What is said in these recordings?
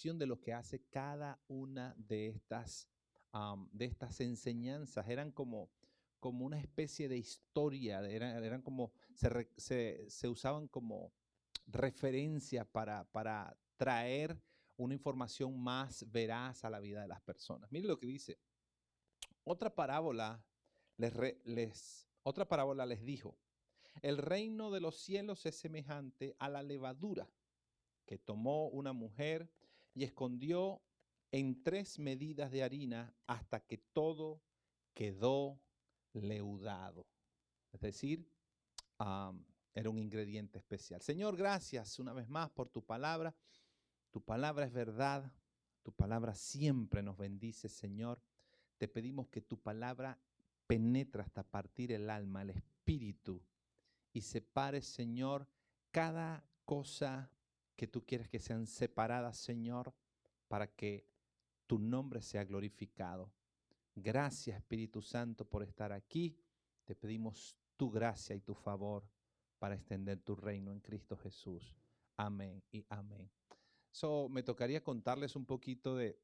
de lo que hace cada una de estas enseñanzas. Eran como una especie de historia, eran como, se usaban como referencia para traer una información más veraz a la vida de las personas. Miren lo que dice. Otra parábola otra parábola les dijo: el reino de los cielos es semejante a la levadura que tomó una mujer y escondió en 3 medidas de harina hasta que todo quedó leudado. Es decir, era un ingrediente especial. Señor, gracias una vez más por tu palabra. Tu palabra es verdad. Tu palabra siempre nos bendice, Señor. Te pedimos que tu palabra penetre hasta partir el alma, el espíritu, y separe, Señor, cada cosa que tú quieres que sean separadas, Señor, para que tu nombre sea glorificado. Gracias, Espíritu Santo, por estar aquí. Te pedimos tu gracia y tu favor para extender tu reino en Cristo Jesús. Amén y amén. Me tocaría contarles un poquito de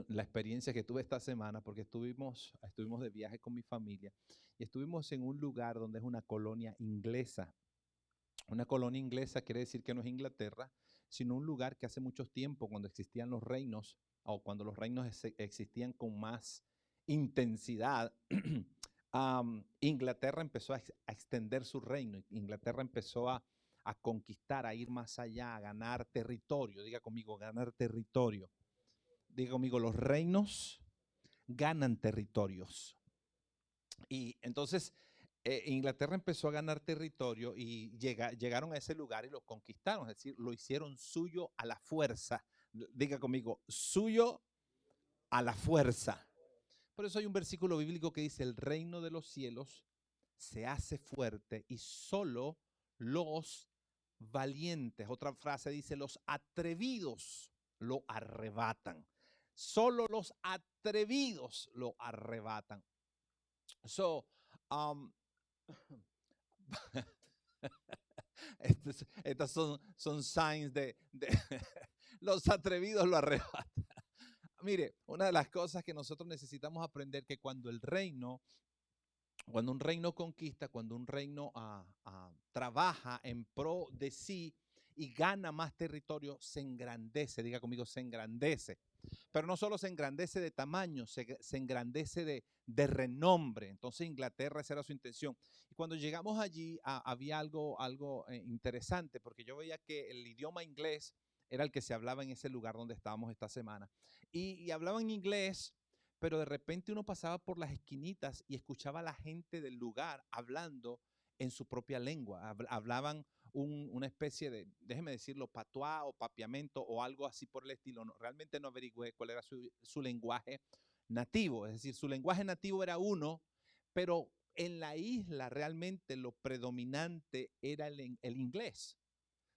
la experiencia que tuve esta semana, porque estuvimos de viaje con mi familia y estuvimos en un lugar donde es una colonia inglesa. Una colonia inglesa quiere decir que no es Inglaterra, sino un lugar que hace mucho tiempo, cuando existían los reinos, o cuando los reinos existían con más intensidad, Inglaterra empezó a extender su reino. Inglaterra empezó a conquistar, a ir más allá, a ganar territorio. Diga conmigo, ganar territorio. Diga conmigo, los reinos ganan territorios. Y entonces Inglaterra empezó a ganar territorio y llegaron a ese lugar y lo conquistaron, es decir, lo hicieron suyo a la fuerza. Diga conmigo, suyo a la fuerza. Por eso hay un versículo bíblico que dice: el reino de los cielos se hace fuerte y solo los valientes. Otra frase dice: los atrevidos lo arrebatan. Solo los atrevidos lo arrebatan. Um, estas son signs de los atrevidos lo arrebatan. Mire, una de las cosas que nosotros necesitamos aprender, que cuando un reino conquista, cuando un reino trabaja en pro de sí y gana más territorio, se engrandece. Diga conmigo, se engrandece. Pero no solo se engrandece de tamaño, se engrandece de renombre. Entonces Inglaterra, esa era su intención. Y cuando llegamos allí había algo interesante, porque yo veía que el idioma inglés era el que se hablaba en ese lugar donde estábamos esta semana. Y hablaban inglés, pero de repente uno pasaba por las esquinitas y escuchaba a la gente del lugar hablando en su propia lengua. Hablaban una especie de, déjeme decirlo, patuá o papiamento o algo así por el estilo. No, realmente no averigüé cuál era su lenguaje nativo. Es decir, su lenguaje nativo era uno, pero en la isla realmente lo predominante era el inglés.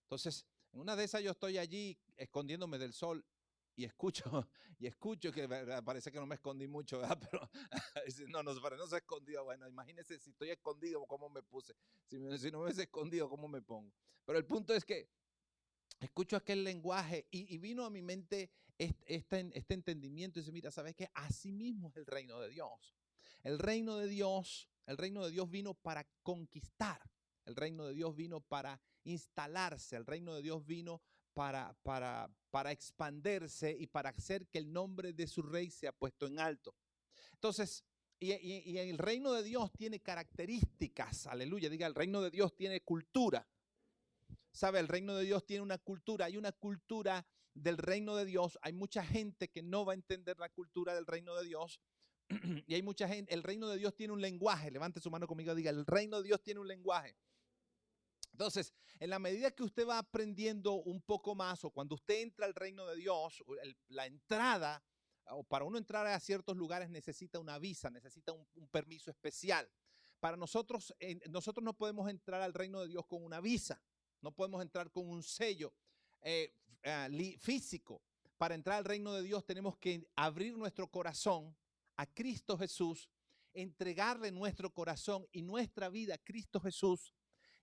Entonces, en una de esas yo estoy allí escondiéndome del sol y escucho que parece que no me escondí mucho, ¿verdad? Pero no se escondió. Bueno, imagínense si estoy escondido, ¿cómo me puse? Si no me hubiese escondido, ¿cómo me pongo? Pero el punto es que escucho aquel lenguaje y vino a mi mente este entendimiento y dice: mira, ¿sabes qué? Así mismo es el reino de Dios. El reino de Dios vino para conquistar. El reino de Dios vino para instalarse. El reino de Dios vino para expandirse y para hacer que el nombre de su rey sea puesto en alto. Entonces, y el reino de Dios tiene características. Aleluya, diga, el reino de Dios tiene cultura. ¿Sabe? El reino de Dios tiene una cultura. Hay una cultura del reino de Dios. Hay mucha gente que no va a entender la cultura del reino de Dios. Y hay mucha gente. El reino de Dios tiene un lenguaje. Levante su mano conmigo y diga: el reino de Dios tiene un lenguaje. Entonces, en la medida que usted va aprendiendo un poco más, o cuando usted entra al reino de Dios, la entrada, o para uno entrar a ciertos lugares necesita una visa, necesita un permiso especial. Para nosotros no podemos entrar al reino de Dios con una visa, no podemos entrar con un sello físico. Para entrar al reino de Dios tenemos que abrir nuestro corazón a Cristo Jesús, entregarle nuestro corazón y nuestra vida a Cristo Jesús.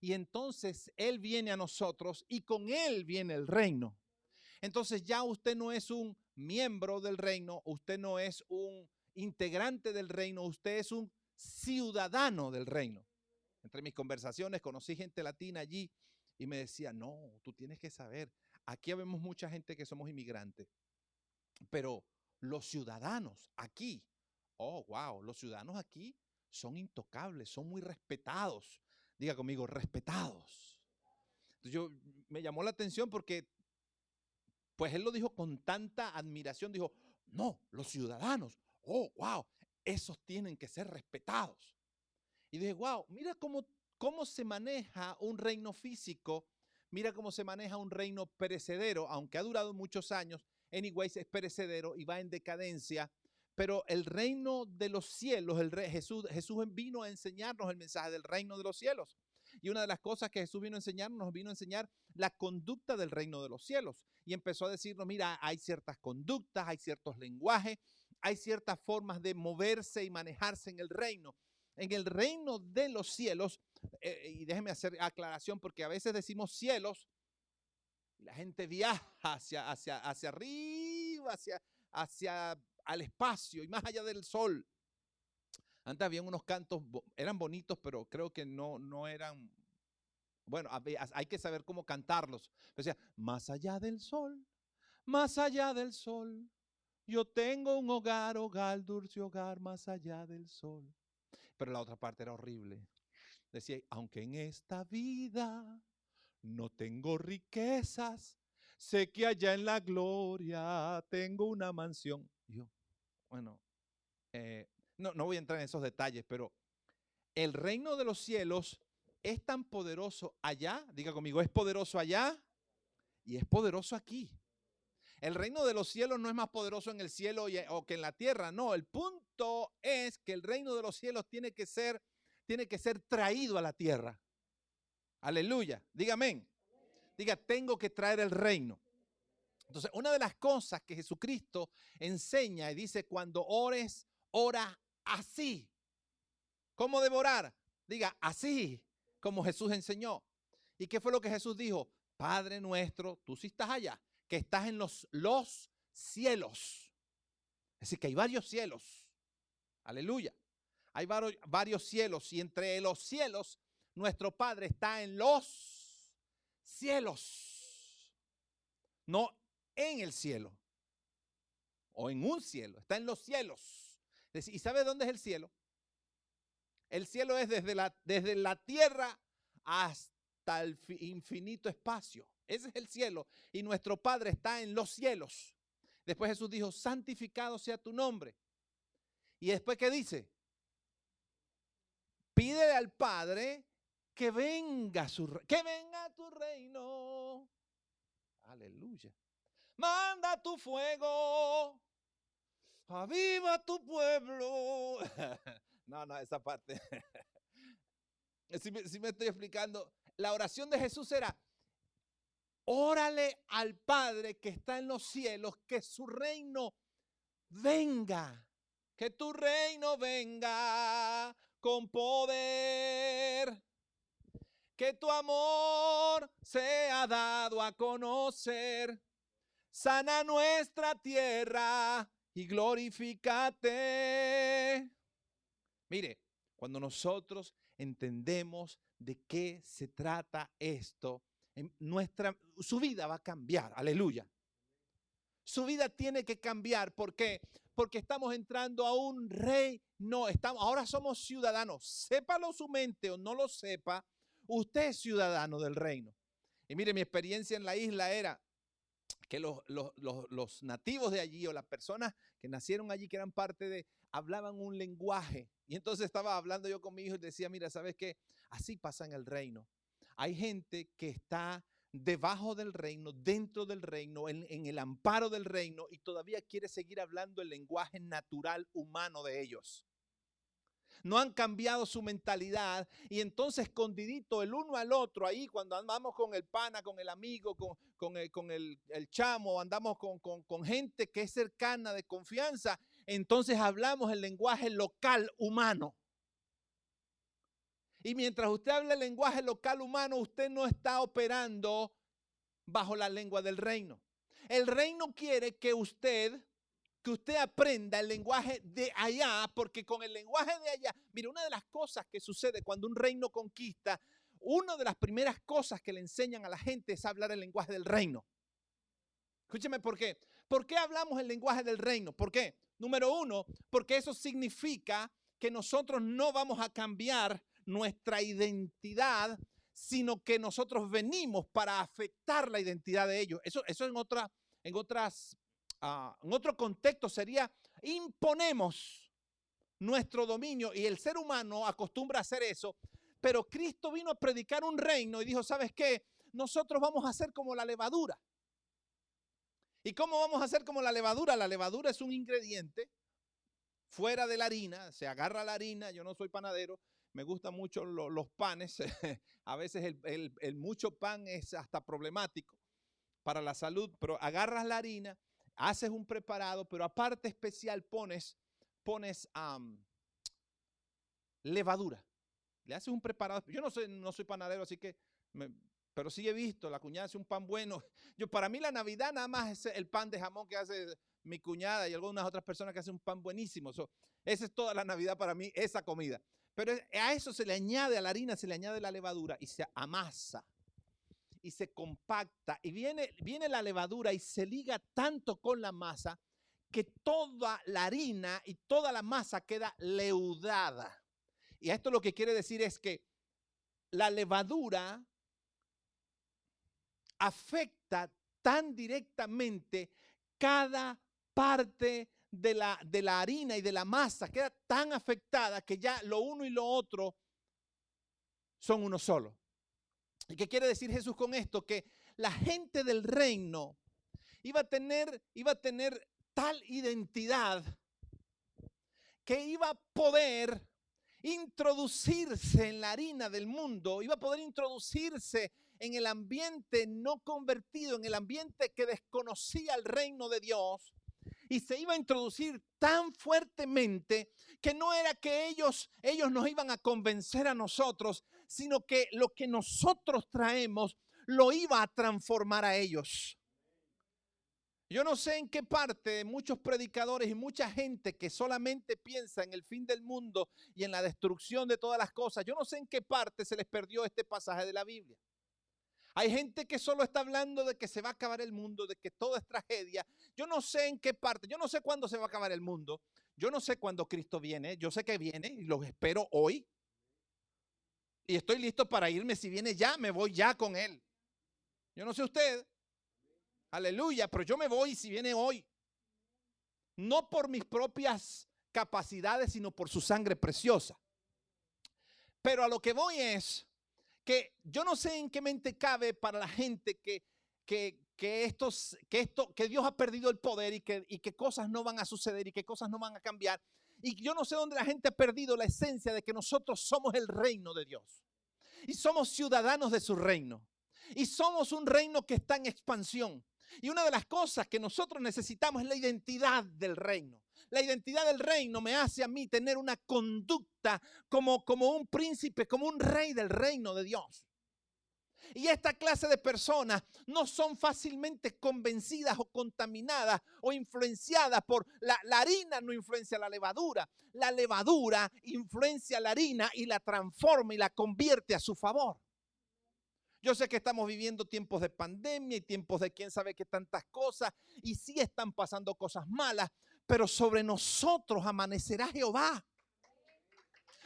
Y entonces Él viene a nosotros y con Él viene el reino. entonces ya usted no es un miembro del reino, usted no es un integrante del reino, usted es un ciudadano del reino. Entre mis conversaciones conocí gente latina allí y me decía, no, tú tienes que saber, aquí vemos mucha gente que somos inmigrantes, pero los ciudadanos aquí, oh, wow, los ciudadanos aquí son intocables, son muy respetados. Diga conmigo, respetados. Entonces me llamó la atención porque, pues él lo dijo con tanta admiración, dijo, no, los ciudadanos, oh, wow, esos tienen que ser respetados. Y dije, wow, mira cómo se maneja un reino físico, mira cómo se maneja un reino perecedero, aunque ha durado muchos años, anyways es perecedero y va en decadencia, pero el reino de los cielos, Jesús vino a enseñarnos el mensaje del reino de los cielos. Y una de las cosas que Jesús vino a enseñarnos, nos vino a enseñar la conducta del reino de los cielos. Y empezó a decirnos, mira, hay ciertas conductas, hay ciertos lenguajes, hay ciertas formas de moverse y manejarse en el reino. En el reino de los cielos, y déjeme hacer aclaración porque a veces decimos cielos y la gente viaja hacia arriba, hacia al espacio y más allá del sol. Antes había unos cantos, eran bonitos, pero creo que no eran, bueno, hay que saber cómo cantarlos. Decía, más allá del sol, yo tengo un hogar, dulce hogar, más allá del sol. Pero la otra parte era horrible. Decía, aunque en esta vida no tengo riquezas, sé que allá en la gloria tengo una mansión. Y yo, bueno, no voy a entrar en esos detalles, pero el reino de los cielos es tan poderoso allá, diga conmigo, es poderoso allá y es poderoso aquí. El reino de los cielos no es más poderoso en el cielo o que en la tierra, no. El punto es que el reino de los cielos tiene que ser traído a la tierra. Aleluya. Diga amén. Diga, tengo que traer el reino. Entonces, una de las cosas que Jesucristo enseña y dice, cuando ores, ora así. ¿Cómo debo orar? Diga, así como Jesús enseñó. ¿Y qué fue lo que Jesús dijo? Padre nuestro, tú sí estás allá, que estás en los cielos. Es decir, que hay varios cielos. Aleluya. Hay varios cielos y entre los cielos, nuestro Padre está en los cielos. No en el cielo o en un cielo, está en los cielos. ¿Y sabe dónde es el cielo? El cielo es desde la tierra hasta el infinito espacio. Ese es el cielo. Y nuestro Padre está en los cielos. Después Jesús dijo, santificado sea tu nombre. Y después, ¿qué dice? Pídele al Padre que venga tu reino. Aleluya. Manda tu fuego. Aviva tu pueblo. No, esa parte. Si me estoy explicando. La oración de Jesús era, órale al Padre que está en los cielos, que su reino venga. Que tu reino venga con poder. Que tu amor sea dado a conocer. Sana nuestra tierra y glorifícate. Mire, cuando nosotros entendemos de qué se trata esto, su vida va a cambiar. Aleluya. Su vida tiene que cambiar. ¿Por qué? Porque estamos entrando a un reino. Ahora somos ciudadanos. Sépalo su mente o no lo sepa, usted es ciudadano del reino. Y mire, mi experiencia en la isla era que los nativos de allí o las personas que nacieron allí, que eran parte de, hablaban un lenguaje. Y entonces estaba hablando yo con mi hijo y decía, mira, ¿sabes qué? Así pasa en el reino. Hay gente que está debajo del reino, dentro del reino, en el amparo del reino y todavía quiere seguir hablando el lenguaje natural humano de ellos. No han cambiado su mentalidad y entonces escondidito el uno al otro ahí cuando andamos con el pana, con el amigo, con el chamo, andamos con gente que es cercana, de confianza, entonces hablamos el lenguaje local humano. Y mientras usted habla el lenguaje local humano, usted no está operando bajo la lengua del reino. El reino quiere que usted aprenda el lenguaje de allá, porque con el lenguaje de allá, mire, una de las cosas que sucede cuando un reino conquista, una de las primeras cosas que le enseñan a la gente es hablar el lenguaje del reino. Escúcheme, ¿por qué? ¿Por qué hablamos el lenguaje del reino? ¿Por qué? Número uno, porque eso significa que nosotros no vamos a cambiar nuestra identidad, sino que nosotros venimos para afectar la identidad de ellos. Eso en otro contexto sería imponemos nuestro dominio, y el ser humano acostumbra a hacer eso, pero Cristo vino a predicar un reino y dijo, ¿sabes qué? Nosotros vamos a ser como la levadura. ¿Y cómo vamos a hacer como la levadura? La levadura es un ingrediente fuera de la harina, se agarra la harina, yo no soy panadero, me gustan mucho los panes, a veces el mucho pan es hasta problemático para la salud, pero agarras la harina, haces un preparado, pero aparte especial pones levadura. Le haces un preparado. Yo no soy panadero, así que, pero sí he visto, la cuñada hace un pan bueno. Para mí la Navidad nada más es el pan de jamón que hace mi cuñada y algunas otras personas que hacen un pan buenísimo. Esa es toda la Navidad para mí, esa comida. Pero a eso se le añade, a la harina se le añade la levadura y se amasa y se compacta, y viene la levadura y se liga tanto con la masa que toda la harina y toda la masa queda leudada. Y esto lo que quiere decir es que la levadura afecta tan directamente cada parte de la harina y de la masa, queda tan afectada que ya lo uno y lo otro son uno solo. ¿Y qué quiere decir Jesús con esto? Que la gente del reino iba a tener tal identidad que iba a poder introducirse en la harina del mundo, iba a poder introducirse en el ambiente no convertido, en el ambiente que desconocía el reino de Dios, y se iba a introducir tan fuertemente que no era que ellos nos iban a convencer a nosotros, sino que lo que nosotros traemos lo iba a transformar a ellos. Yo no sé en qué parte muchos predicadores y mucha gente que solamente piensa en el fin del mundo y en la destrucción de todas las cosas, yo no sé en qué parte se les perdió este pasaje de la Biblia. Hay gente que solo está hablando de que se va a acabar el mundo, de que todo es tragedia. Yo no sé en qué parte, yo no sé cuándo se va a acabar el mundo. Yo no sé cuándo Cristo viene. Yo sé que viene y lo espero hoy. Y estoy listo para irme. Si viene ya, me voy ya con Él. Yo no sé usted. Aleluya, pero yo me voy si viene hoy. No por mis propias capacidades, sino por su sangre preciosa. Pero a lo que voy es que yo no sé en qué mente cabe para la gente que Dios ha perdido el poder y que cosas no van a suceder y que cosas no van a cambiar. Y yo no sé dónde la gente ha perdido la esencia de que nosotros somos el reino de Dios. Y somos ciudadanos de su reino. Y somos un reino que está en expansión. Y una de las cosas que nosotros necesitamos es la identidad del reino. La identidad del reino me hace a mí tener una conducta como un príncipe, como un rey del reino de Dios. Y esta clase de personas no son fácilmente convencidas o contaminadas o influenciadas por la harina. No influencia la levadura influencia la harina y la transforma y la convierte a su favor. Yo sé que estamos viviendo tiempos de pandemia y tiempos de quién sabe qué tantas cosas, y sí están pasando cosas malas, pero sobre nosotros amanecerá Jehová.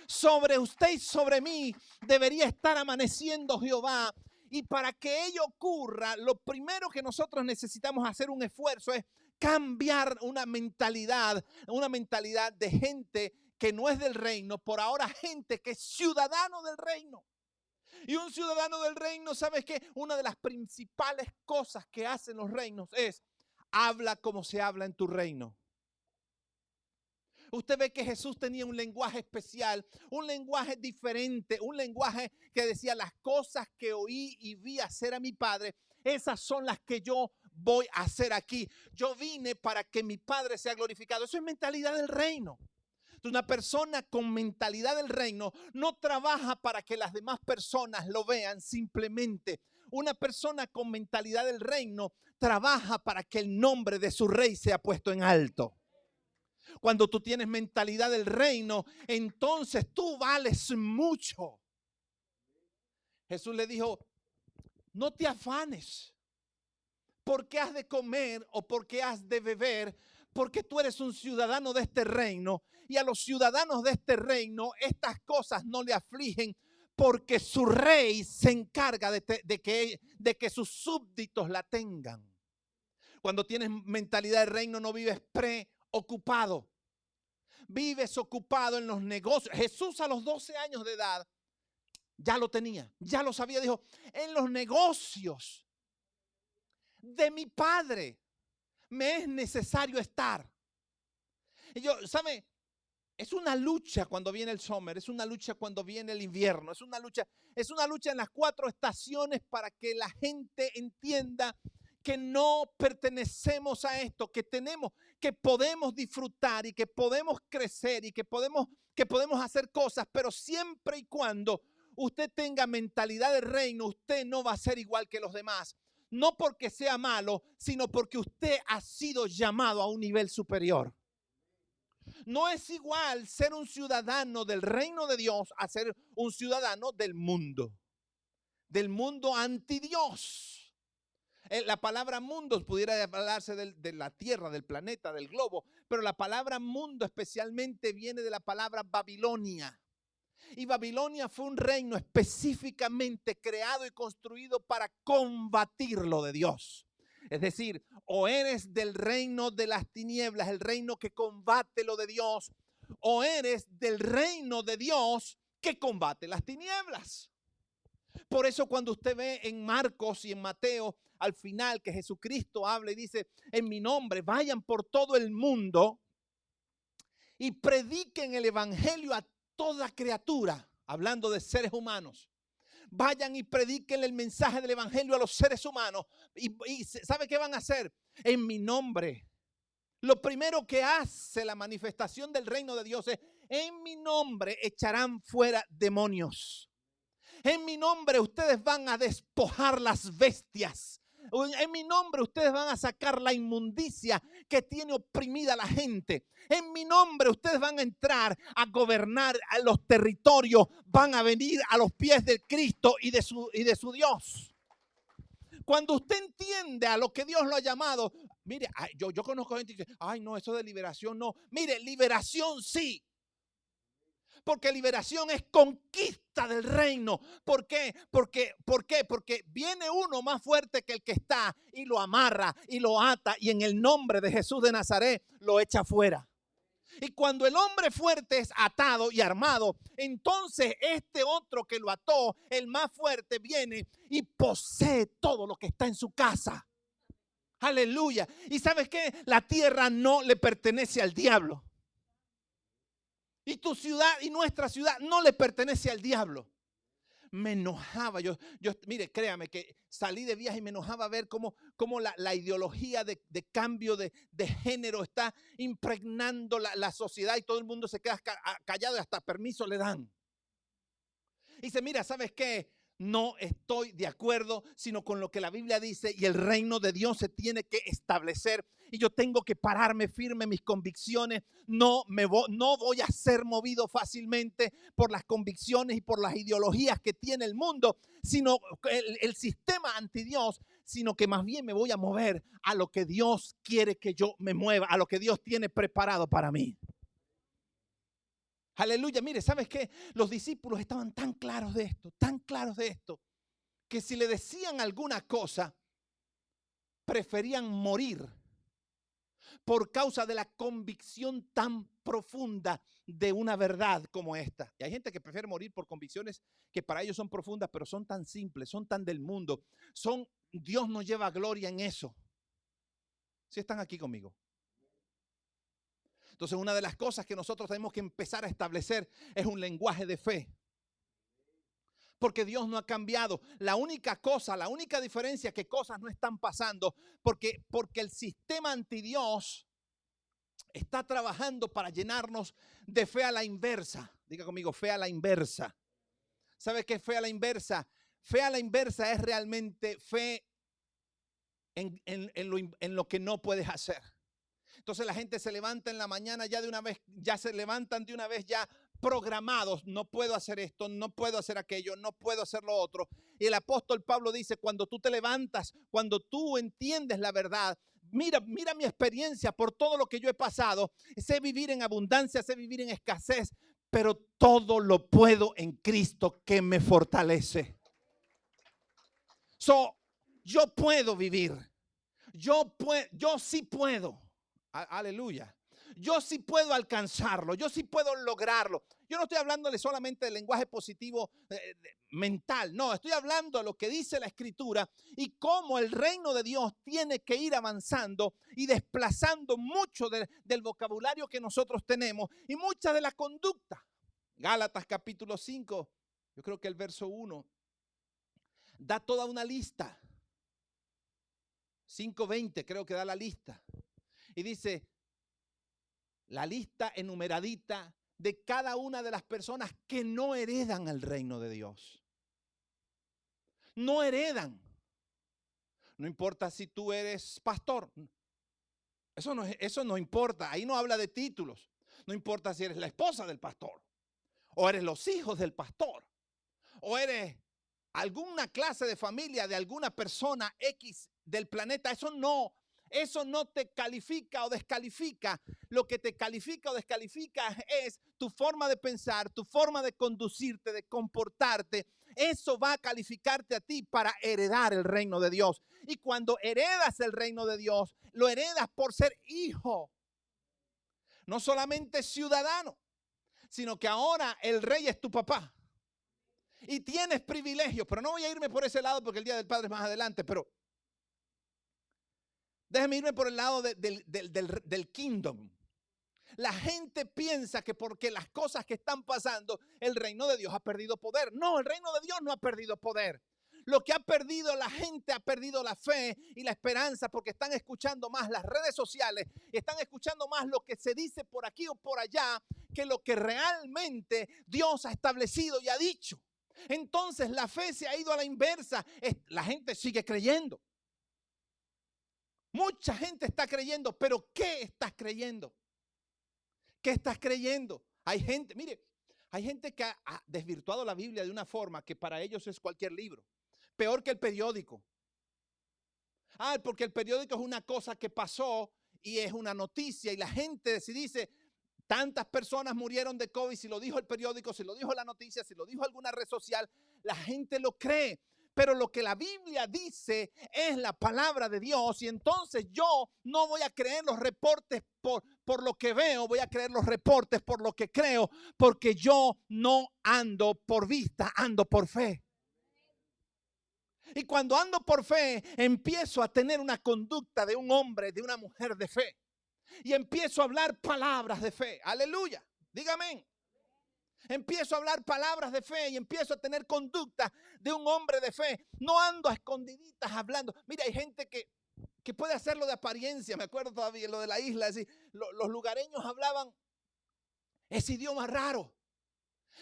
Sobre usted y sobre mí debería estar amaneciendo Jehová. Y para que ello ocurra, lo primero que nosotros necesitamos hacer un esfuerzo es cambiar una mentalidad de gente que no es del reino, por ahora gente que es ciudadano del reino. Y un ciudadano del reino, ¿sabes qué? Una de las principales cosas que hacen los reinos es habla como se habla en tu reino. Usted ve que Jesús tenía un lenguaje especial, un lenguaje diferente, un lenguaje que decía las cosas que oí y vi hacer a mi Padre, esas son las que yo voy a hacer aquí. Yo vine para que mi Padre sea glorificado. Eso es mentalidad del reino. Una persona con mentalidad del reino no trabaja para que las demás personas lo vean simplemente Una persona con mentalidad del reino trabaja para que el nombre de su rey sea puesto en alto. Cuando tú tienes mentalidad del reino, entonces tú vales mucho. Jesús le dijo, no te afanes por qué has de comer o por qué has de beber, porque tú eres un ciudadano de este reino, y a los ciudadanos de este reino estas cosas no le afligen, porque su rey se encarga de que sus súbditos la tengan. Cuando tienes mentalidad de reino, no vives preocupado. Vives ocupado en los negocios. Jesús a los 12 años de edad ya lo tenía, ya lo sabía. Dijo, en los negocios de mi Padre me es necesario estar. Y yo, ¿sabe? Es una lucha cuando viene el summer, es una lucha cuando viene el invierno, es una lucha en las 4 estaciones para que la gente entienda que no pertenecemos a esto, que podemos disfrutar y que podemos crecer y que podemos hacer cosas, pero siempre y cuando usted tenga mentalidad de reino, usted no va a ser igual que los demás. No porque sea malo, sino porque usted ha sido llamado a un nivel superior. No es igual ser un ciudadano del reino de Dios a ser un ciudadano del mundo anti Dios. La palabra mundo pudiera hablarse de la tierra, del planeta, del globo, pero la palabra mundo especialmente viene de la palabra Babilonia. Y Babilonia fue un reino específicamente creado y construido para combatir lo de Dios. Es decir, o eres del reino de las tinieblas, el reino que combate lo de Dios, o eres del reino de Dios que combate las tinieblas. Por eso cuando usted ve en Marcos y en Mateo al final que Jesucristo habla y dice, en mi nombre vayan por todo el mundo y prediquen el evangelio a toda criatura, hablando de seres humanos. Vayan y prediquen el mensaje del evangelio a los seres humanos. Y ¿sabe qué van a hacer? En mi nombre. Lo primero que hace la manifestación del reino de Dios es, en mi nombre echarán fuera demonios. En mi nombre ustedes van a despojar las bestias. En mi nombre ustedes van a sacar la inmundicia que tiene oprimida a la gente. En mi nombre ustedes van a entrar a gobernar a los territorios. Van a venir a los pies de Cristo y de su Dios. Cuando usted entiende a lo que Dios lo ha llamado, mire, yo conozco gente que dice, ay no, eso de liberación no. Mire, liberación sí. Porque liberación es conquista del reino. ¿Por qué? Porque viene uno más fuerte que el que está y lo amarra y lo ata y en el nombre de Jesús de Nazaret lo echa fuera. Y cuando el hombre fuerte es atado y armado, entonces este otro que lo ató, el más fuerte, viene y posee todo lo que está en su casa. Aleluya. ¿Y sabes qué? La tierra no le pertenece al diablo. Y tu ciudad y nuestra ciudad no le pertenece al diablo. Me enojaba. Yo mire, créame que salí de viaje y me enojaba ver cómo la ideología de cambio de género está impregnando la sociedad y todo el mundo se queda callado y hasta permiso le dan. Y dice, mira, ¿sabes qué? No estoy de acuerdo, sino con lo que la Biblia dice y el reino de Dios se tiene que establecer. Y yo tengo que pararme firme en mis convicciones. No voy a ser movido fácilmente por las convicciones y por las ideologías que tiene el mundo, sino el sistema anti Dios, sino que más bien me voy a mover a lo que Dios quiere que yo me mueva, a lo que Dios tiene preparado para mí. Aleluya, mire, ¿sabes qué? Los discípulos estaban tan claros de esto, que si le decían alguna cosa, preferían morir por causa de la convicción tan profunda de una verdad como esta. Y hay gente que prefiere morir por convicciones que para ellos son profundas, pero son tan simples, son tan del mundo. Dios nos lleva gloria en eso. ¿Sí están aquí conmigo? Entonces, una de las cosas que nosotros tenemos que empezar a establecer es un lenguaje de fe. Porque Dios no ha cambiado. La única diferencia es que cosas no están pasando porque el sistema anti Dios está trabajando para llenarnos de fe a la inversa. Diga conmigo, fe a la inversa. ¿Sabe qué es fe a la inversa? Fe a la inversa es realmente fe en lo que no puedes hacer. Entonces la gente se levanta en la mañana ya de una vez, ya se levantan de una vez ya programados. No puedo hacer esto, no puedo hacer aquello, no puedo hacer lo otro. Y el apóstol Pablo dice, cuando tú te levantas, cuando tú entiendes la verdad, mira mi experiencia por todo lo que yo he pasado. Sé vivir en abundancia, sé vivir en escasez, pero todo lo puedo en Cristo que me fortalece. Yo puedo vivir. Yo sí puedo. Aleluya. Yo sí puedo alcanzarlo. Yo sí puedo lograrlo. Yo no estoy hablándole solamente del lenguaje positivo mental. No, estoy hablando de lo que dice la Escritura y cómo el reino de Dios tiene que ir avanzando y desplazando mucho del vocabulario que nosotros tenemos y mucha de la conducta. Gálatas capítulo 5, yo creo que el verso 1, da toda una lista. 5:20 creo que da la lista. Y dice, la lista enumeradita de cada una de las personas que no heredan el reino de Dios. No heredan. No importa si tú eres pastor. Eso no importa. Ahí no habla de títulos. No importa si eres la esposa del pastor. O eres los hijos del pastor. O eres alguna clase de familia de alguna persona X del planeta. Eso no te califica o descalifica. Lo que te califica o descalifica es tu forma de pensar, tu forma de conducirte, de comportarte. Eso va a calificarte a ti para heredar el reino de Dios. Y cuando heredas el reino de Dios, lo heredas por ser hijo. No solamente ciudadano, sino que ahora el rey es tu papá. Y tienes privilegios, pero no voy a irme por ese lado porque el Día del Padre es más adelante, pero déjeme irme por el lado del kingdom. La gente piensa que porque las cosas que están pasando, el reino de Dios ha perdido poder. No, el reino de Dios no ha perdido poder. Lo que ha perdido la gente ha perdido la fe y la esperanza porque están escuchando más las redes sociales, están escuchando más lo que se dice por aquí o por allá que lo que realmente Dios ha establecido y ha dicho. Entonces la fe se ha ido a la inversa. La gente sigue creyendo. Mucha gente está creyendo, pero ¿qué estás creyendo? ¿Qué estás creyendo? Hay gente, mire, hay gente que ha desvirtuado la Biblia de una forma que para ellos es cualquier libro. Peor que el periódico. Porque el periódico es una cosa que pasó y es una noticia y la gente si dice tantas personas murieron de COVID, si lo dijo el periódico, si lo dijo la noticia, si lo dijo alguna red social, la gente lo cree. Pero lo que la Biblia dice es la palabra de Dios y entonces yo no voy a creer los reportes por lo que veo, voy a creer los reportes por lo que creo, porque yo no ando por vista, ando por fe. Y cuando ando por fe, empiezo a tener una conducta de un hombre, de una mujer de fe. Y empiezo a hablar palabras de fe. Aleluya. Dígame. Empiezo a hablar palabras de fe y empiezo a tener conducta de un hombre de fe. No ando a escondiditas hablando. Mira, hay gente que puede hacerlo de apariencia. Me acuerdo todavía lo de la isla. Así, los lugareños hablaban ese idioma raro.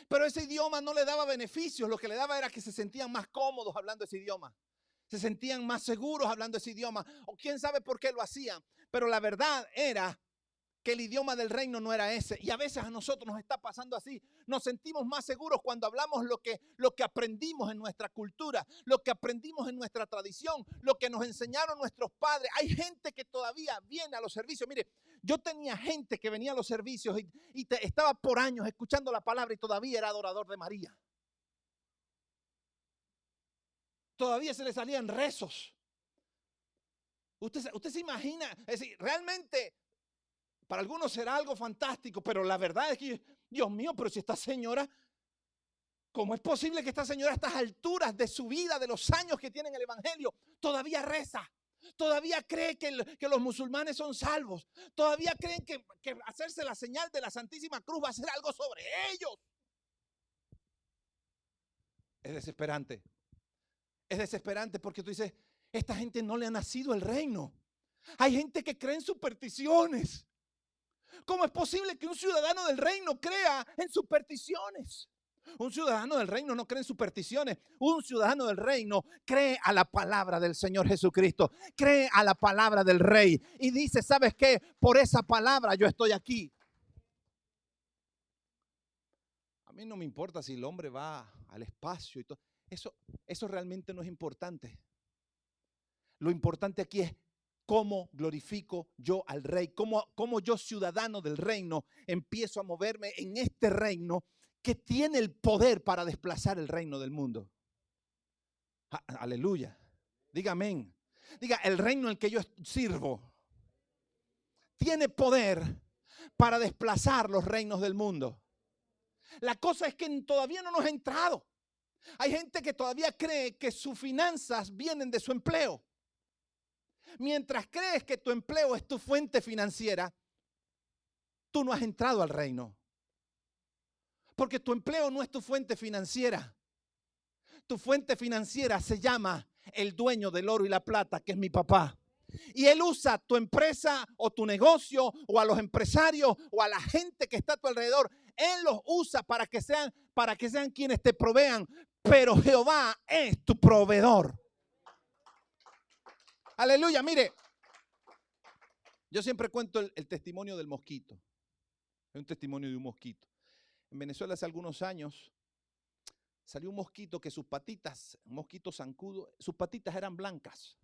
Pero ese idioma no le daba beneficios. Lo que le daba era que se sentían más cómodos hablando ese idioma. Se sentían más seguros hablando ese idioma. O quién sabe por qué lo hacían. Pero la verdad era que el idioma del reino no era ese. Y a veces a nosotros nos está pasando así. Nos sentimos más seguros cuando hablamos lo que aprendimos en nuestra cultura, lo que aprendimos en nuestra tradición, lo que nos enseñaron nuestros padres. Hay gente que todavía viene a los servicios. Mire, yo tenía gente que venía a los servicios y estaba por años escuchando la palabra y todavía era adorador de María. Todavía se le salían rezos. Usted se imagina, es decir, realmente para algunos será algo fantástico, pero la verdad es que, Dios mío, pero si esta señora, ¿cómo es posible que esta señora a estas alturas de su vida, de los años que tiene en el evangelio, todavía reza? Todavía cree que los musulmanes son salvos. Todavía creen que hacerse la señal de la Santísima Cruz va a ser algo sobre ellos. Es desesperante. Es desesperante porque tú dices, esta gente no le ha nacido el reino. Hay gente que cree en supersticiones. ¿Cómo es posible que un ciudadano del reino crea en supersticiones? Un ciudadano del reino no cree en supersticiones. Un ciudadano del reino cree a la palabra del Señor Jesucristo. Cree a la palabra del Rey. Y dice, ¿sabes qué? Por esa palabra yo estoy aquí. A mí no me importa si el hombre va al espacio y todo. Eso realmente no es importante. Lo importante aquí es cómo glorifico yo al Rey. Cómo yo, ciudadano del reino, empiezo a moverme en este reino que tiene el poder para desplazar el reino del mundo. Aleluya. Diga amén. Diga, el reino en el que yo sirvo tiene poder para desplazar los reinos del mundo. La cosa es que todavía no nos ha entrado. Hay gente que todavía cree que sus finanzas vienen de su empleo. Mientras crees que tu empleo es tu fuente financiera, tú no has entrado al reino. Porque tu empleo no es tu fuente financiera. Tu fuente financiera se llama el dueño del oro y la plata, que es mi papá. Y él usa tu empresa o tu negocio o a los empresarios o a la gente que está a tu alrededor. Él los usa para que sean quienes te provean. Pero Jehová es tu proveedor. Aleluya, mire. Yo siempre cuento el testimonio del mosquito. Es un testimonio de un mosquito. En Venezuela hace algunos años salió un mosquito que sus patitas, un mosquito zancudo, sus patitas eran blancas.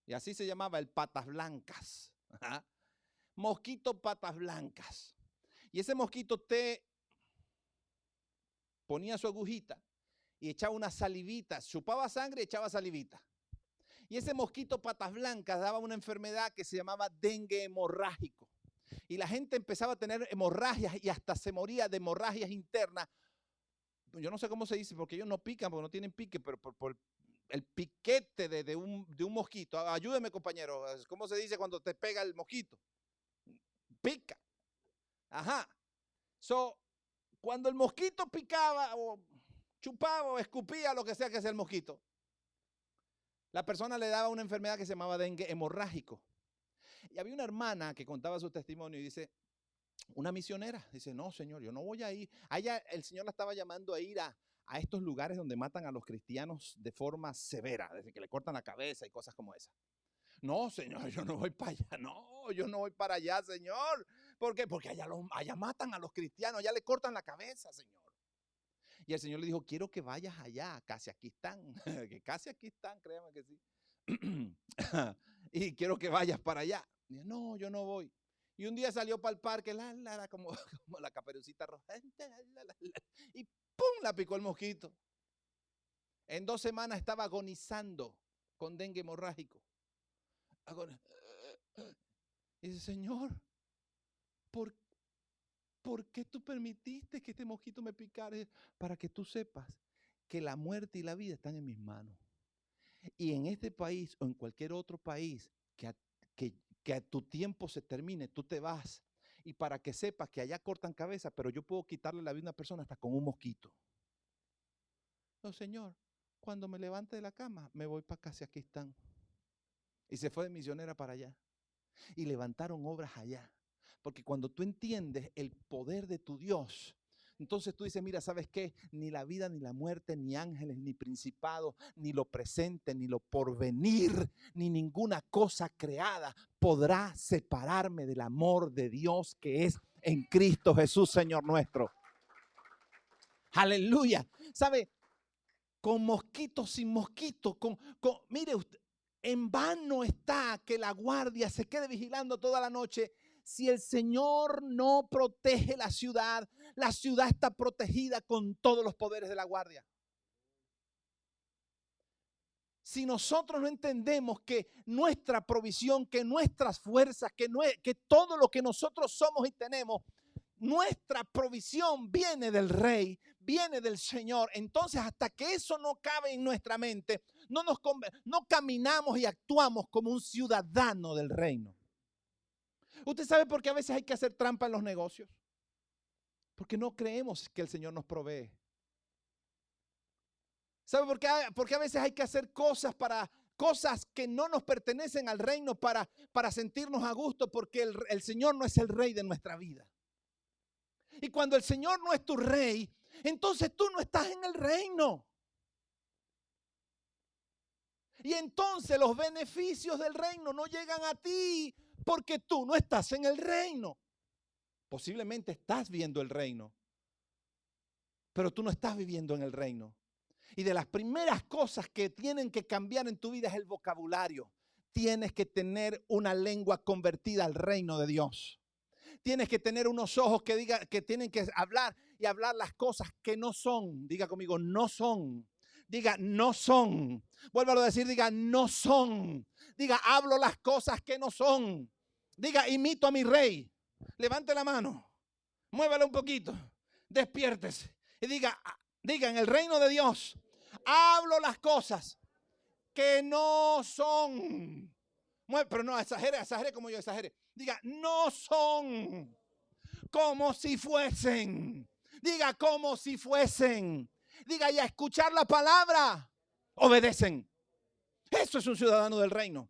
Y así se llamaba el patas blancas. Ajá. Mosquito patas blancas. Y ese mosquito te ponía su agujita y echaba una salivita, chupaba sangre y echaba salivita. Y ese mosquito patas blancas daba una enfermedad que se llamaba dengue hemorrágico. Y la gente empezaba a tener hemorragias y hasta se moría de hemorragias internas. Yo no sé cómo se dice, porque ellos no pican, porque no tienen pique, pero por el piquete de un mosquito. Ayúdeme, compañero. ¿Cómo se dice cuando te pega el mosquito? Pica. Ajá. Cuando el mosquito picaba o chupaba o escupía, lo que sea que sea el mosquito, la persona le daba una enfermedad que se llamaba dengue hemorrágico. Y había una hermana que contaba su testimonio y dice, una misionera, dice, no, señor, yo no voy a ir. Allá el Señor la estaba llamando a ir a estos lugares donde matan a los cristianos de forma severa, desde que le cortan la cabeza y cosas como esas. No, señor, yo no voy para allá. No, yo no voy para allá, señor. ¿Por qué? Porque allá matan a los cristianos, allá le cortan la cabeza, señor. Y el Señor le dijo, quiero que vayas allá, casi aquí están, que casi aquí están, créame que sí. Y quiero que vayas para allá. Y dice, no, yo no voy. Y un día salió para el parque, como la Caperucita Roja, y ¡pum! La picó el mosquito. En 2 semanas estaba agonizando con dengue hemorrágico. Y dice, Señor, ¿por qué tú permitiste que este mosquito me picara? Para que tú sepas que la muerte y la vida están en mis manos. Y en este país o en cualquier otro país que a tu tiempo se termine, tú te vas. Y para que sepas que allá cortan cabeza, pero yo puedo quitarle la vida a una persona hasta con un mosquito. No, Señor, cuando me levante de la cama, me voy para casi aquí están. Y se fue de misionera para allá. Y levantaron obras allá. Porque cuando tú entiendes el poder de tu Dios, entonces tú dices, mira, ¿sabes qué? Ni la vida, ni la muerte, ni ángeles, ni principados, ni lo presente, ni lo porvenir, ni ninguna cosa creada podrá separarme del amor de Dios que es en Cristo Jesús, Señor nuestro. Aleluya. ¿Sabe? Con mosquitos, sin mosquitos, mire usted, en vano está que la guardia se quede vigilando toda la noche. Si el Señor no protege la ciudad está protegida con todos los poderes de la guardia. Si nosotros no entendemos que nuestra provisión, que nuestras fuerzas, que todo lo que nosotros somos y tenemos, nuestra provisión viene del Rey, viene del Señor. Entonces, hasta que eso no cabe en nuestra mente, no caminamos y actuamos como un ciudadano del reino. ¿Usted sabe por qué a veces hay que hacer trampa en los negocios? Porque no creemos que el Señor nos provee. ¿Sabe por qué a veces hay que hacer cosas que no nos pertenecen al reino para sentirnos a gusto? Porque el Señor no es el Rey de nuestra vida. Y cuando el Señor no es tu rey, entonces tú no estás en el reino. Y entonces los beneficios del reino no llegan a ti porque tú no estás en el reino. Posiblemente estás viendo el reino, pero tú no estás viviendo en el reino. Y de las primeras cosas que tienen que cambiar en tu vida es el vocabulario. Tienes que tener una lengua convertida al reino de Dios. Tienes que tener unos ojos que tienen que hablar y hablar las cosas que no son. Diga conmigo, no son. Diga, no son. Vuélvalo a decir, diga, no son. Diga, hablo las cosas que no son. Diga, imito a mi rey. Levante la mano. Muévala un poquito. Despiértese. Y diga, en el reino de Dios, hablo las cosas que no son. Pero no, exagere como yo exagere. Diga, no son como si fuesen. Diga, como si fuesen. Diga, y a escuchar la palabra, obedecen. Eso es un ciudadano del reino.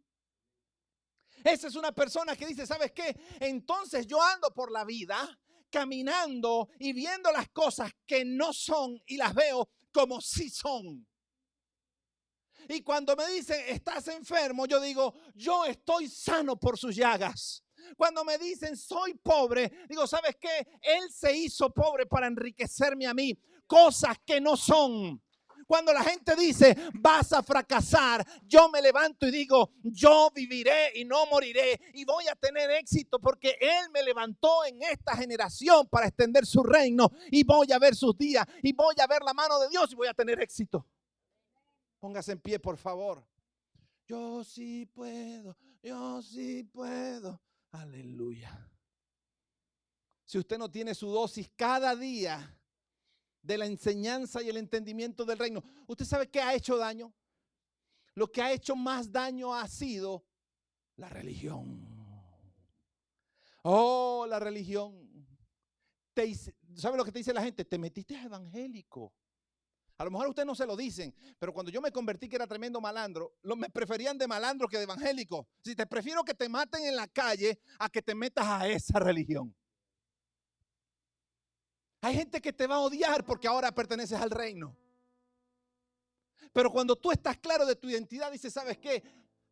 Esa es una persona que dice, ¿sabes qué? Entonces yo ando por la vida caminando y viendo las cosas que no son y las veo como si son. Y cuando me dicen, estás enfermo, yo digo, yo estoy sano por sus llagas. Cuando me dicen, soy pobre, digo, ¿sabes qué? Él se hizo pobre para enriquecerme a mí. Cosas que no son. Cuando la gente dice, vas a fracasar, yo me levanto y digo, yo viviré y no moriré y voy a tener éxito porque Él me levantó en esta generación para extender su reino y voy a ver sus días y voy a ver la mano de Dios y voy a tener éxito. Póngase en pie, por favor. Yo sí puedo, yo sí puedo. Aleluya. Si usted no tiene su dosis cada día de la enseñanza y el entendimiento del reino, ¿usted sabe qué ha hecho daño? Lo que ha hecho más daño ha sido la religión. Oh, la religión. ¿Sabe lo que te dice la gente? Te metiste evangélico. A lo mejor a usted no se lo dicen, pero cuando yo me convertí que era tremendo malandro, me preferían de malandro que de evangélico. Si te prefiero que te maten en la calle a que te metas a esa religión. Hay gente que te va a odiar porque ahora perteneces al reino. Pero cuando tú estás claro de tu identidad, dices, ¿sabes qué?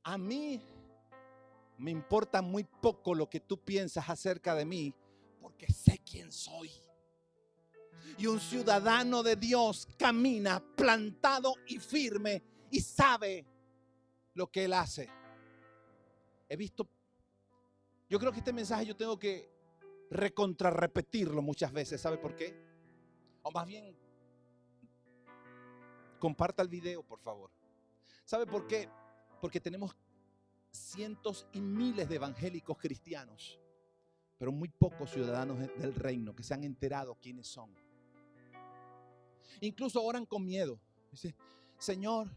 A mí me importa muy poco lo que tú piensas acerca de mí, porque sé quién soy. Y un ciudadano de Dios camina plantado y firme y sabe lo que Él hace. Yo creo que este mensaje yo tengo que repetirlo muchas veces. ¿Sabe por qué? O más bien, comparta el video, por favor. ¿Sabe por qué? Porque tenemos cientos y miles de evangélicos cristianos, pero muy pocos ciudadanos del reino que se han enterado quiénes son. Incluso oran con miedo. Dice, Señor,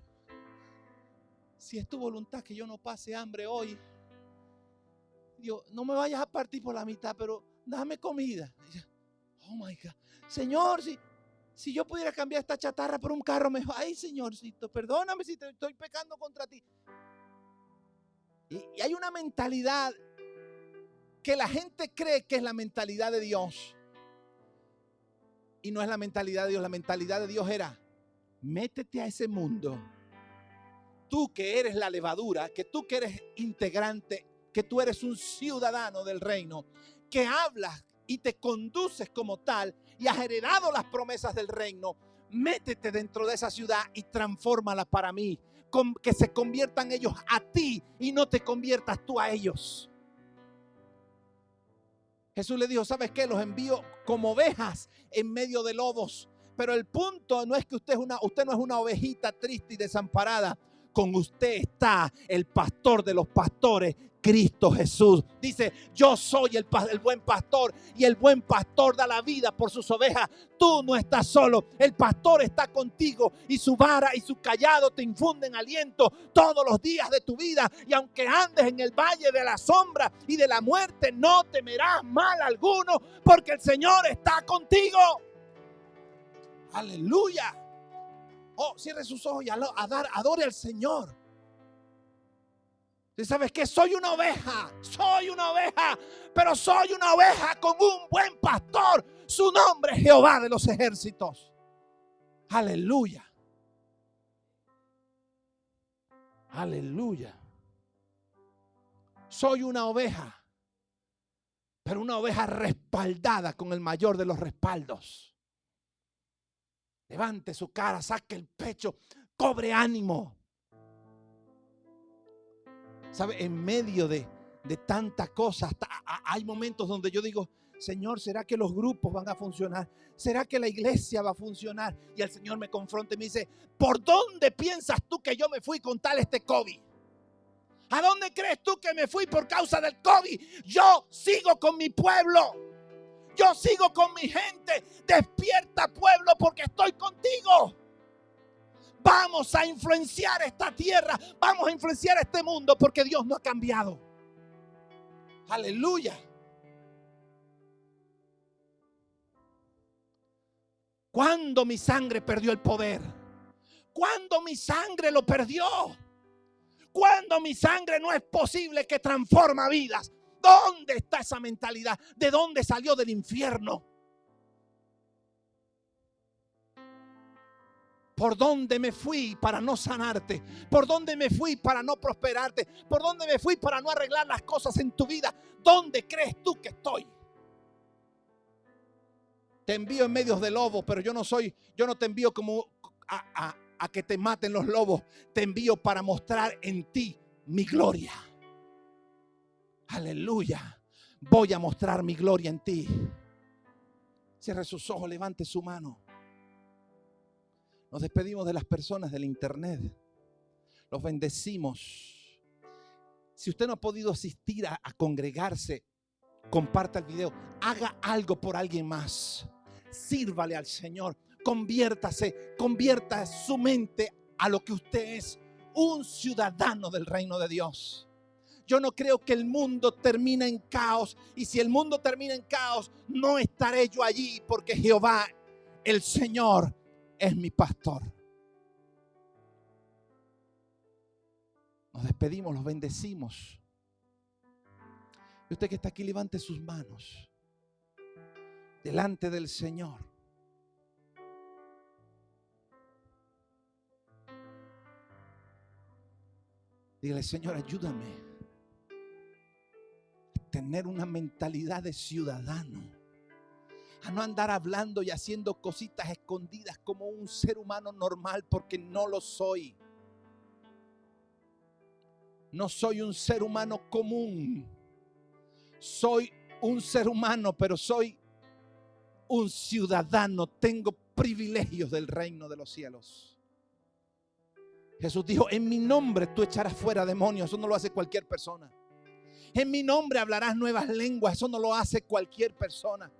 si es tu voluntad que yo no pase hambre hoy, Dios, no me vayas a partir por la mitad, pero dame comida. Dice, oh my God. Señor, si yo pudiera cambiar esta chatarra por un carro mejor. Ay, Señorcito, perdóname si te estoy pecando contra ti. Y hay una mentalidad que la gente cree que es la mentalidad de Dios. Y no es la mentalidad de Dios. La mentalidad de Dios era, métete a ese mundo. Tú que eres la levadura, que tú que eres integrante, que tú eres un ciudadano del reino, que hablas y te conduces como tal y has heredado las promesas del reino. Métete dentro de esa ciudad y transfórmala para mí. Que se conviertan ellos a ti y no te conviertas tú a ellos. Jesús le dijo, ¿sabes qué? Los envío como ovejas en medio de lobos. Pero el punto no es que usted no es una ovejita triste y desamparada. Con usted está el pastor de los pastores, Cristo Jesús. Dice, yo soy el buen pastor y el buen pastor da la vida por sus ovejas. Tú no estás solo, el pastor está contigo y su vara y su cayado te infunden aliento todos los días de tu vida. Y aunque andes en el valle de la sombra y de la muerte, no temerás mal alguno porque el Señor está contigo. Aleluya. Oh, cierre sus ojos y adore al Señor. ¿Y sabes qué? Soy una oveja, pero soy una oveja con un buen pastor. Su nombre es Jehová de los ejércitos. Aleluya. Aleluya. Soy una oveja, pero una oveja respaldada con el mayor de los respaldos. Levante su cara, saque el pecho, cobre ánimo. ¿Sabe? En medio de tantas cosas, hay momentos donde yo digo, Señor, ¿será que los grupos van a funcionar? ¿Será que la iglesia va a funcionar? Y el Señor me confronta y me dice, ¿por dónde piensas tú que yo me fui con tal COVID? ¿A dónde crees tú que me fui por causa del COVID? Yo sigo con mi pueblo. Yo sigo con mi gente. Despierta, pueblo, porque estoy contigo. Vamos a influenciar esta tierra. Vamos a influenciar este mundo porque Dios no ha cambiado. Aleluya. ¿Cuándo mi sangre perdió el poder? ¿Cuándo mi sangre lo perdió? ¿Cuándo mi sangre no es posible que transforma vidas? ¿Dónde está esa mentalidad? ¿De dónde salió? Del infierno. ¿Por dónde me fui para no sanarte? ¿Por dónde me fui para no prosperarte? ¿Por dónde me fui para no arreglar las cosas en tu vida? ¿Dónde crees tú que estoy? Te envío en medios de lobos, pero yo no te envío como a que te maten los lobos. Te envío para mostrar en ti mi gloria. Aleluya. Voy a mostrar mi gloria en ti. Cierre sus ojos, levante su mano. Nos despedimos de las personas del internet. Los bendecimos. Si usted no ha podido asistir a congregarse, comparta el video. Haga algo por alguien más. Sírvale al Señor. Convierta su mente a lo que usted es, un ciudadano del reino de Dios. Yo no creo que el mundo termine en caos. Y si el mundo termina en caos, no estaré yo allí, porque Jehová, el Señor, es mi pastor. Nos despedimos, los bendecimos. Y usted que está aquí, levante sus manos delante del Señor. Dígale, Señor, ayúdame a tener una mentalidad de ciudadano, a no andar hablando y haciendo cositas escondidas como un ser humano normal, porque no lo soy. No soy un ser humano común. Soy un ser humano, pero soy un ciudadano. Tengo privilegios del reino de los cielos. Jesús dijo, en mi nombre tú echarás fuera demonios. Eso no lo hace cualquier persona. En mi nombre hablarás nuevas lenguas. Eso no lo hace cualquier persona.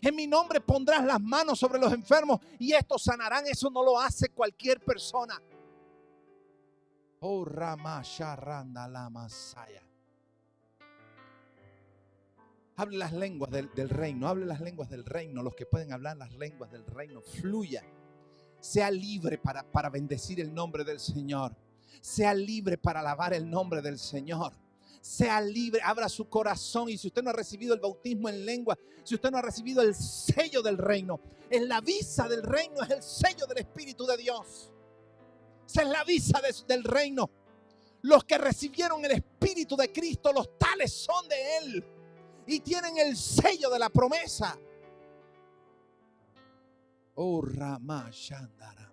En mi nombre pondrás las manos sobre los enfermos y estos sanarán. Eso no lo hace cualquier persona. Oh, Rama Sharanda la Masaya. Hable las lenguas del reino. Hable las lenguas del reino. Los que pueden hablar las lenguas del reino. Fluya. Sea libre para bendecir el nombre del Señor. Sea libre para alabar el nombre del Señor. Sea libre, abra su corazón. Y si usted no ha recibido el bautismo en lengua, si usted no ha recibido el sello del reino, es la visa del reino, es el sello del Espíritu de Dios. Esa es la visa del reino. Los que recibieron el Espíritu de Cristo, los tales son de Él y tienen el sello de la promesa. Oh, Rama Shandara.